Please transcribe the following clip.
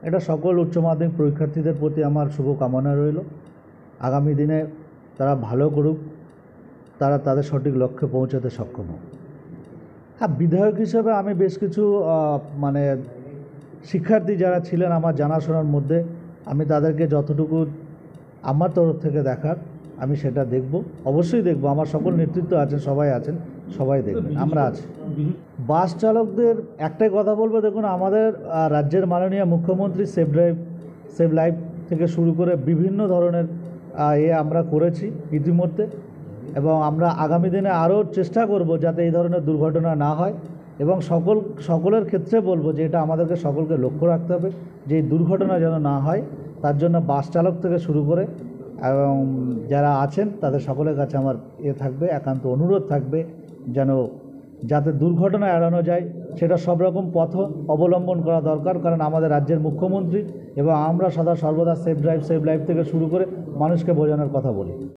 এটা সকল উচ্চ মাধ্যমিক পরীক্ষার্থীদের প্রতি আমার শুভকামনা রইল। আগামী দিনে তারা ভালো করুক, তারা তাদের সঠিক লক্ষ্যে পৌঁছাতে সক্ষম হোক। হ্যাঁ, বিধায়ক হিসেবে আমি বেশ কিছু শিক্ষার্থী যারা ছিলেন আমার জানাশোনার মধ্যে, আমি তাদেরকে যতটুকু আমার তরফ থেকে দেখার আমি সেটা দেখব, অবশ্যই দেখব। আমার সকল নেতৃত্ব আছেন, সবাই দেখবেন, আমরা আছি। বাস চালকদের একটাই কথা বলবো, দেখুন আমাদের রাজ্যের মাননীয় মুখ্যমন্ত্রী সেভ লাইফ থেকে শুরু করে বিভিন্ন ধরনের আমরা করেছি ইতিমধ্যে, এবং আমরা আগামী দিনে আরও চেষ্টা করব যাতে এই ধরনের দুর্ঘটনা না হয়। এবং সকলের ক্ষেত্রে বলবো যে এটা আমাদেরকে সকলকে লক্ষ্য রাখতে হবে যে এই দুর্ঘটনা যেন না হয়। তার জন্য বাস চালক থেকে শুরু করে এবং যারা আছেন তাদের সকলের কাছে আমার থাকবে, একান্ত অনুরোধ থাকবে যাতে দুর্ঘটনা এড়ানো যায়, সেটা সব রকম পথ অবলম্বন করা দরকার। কারণ আমাদের রাজ্যের মুখ্যমন্ত্রী এবং আমরা সর্বদা সেভ লাইফ থেকে শুরু করে মানুষকে বোঝানোর কথা বলি।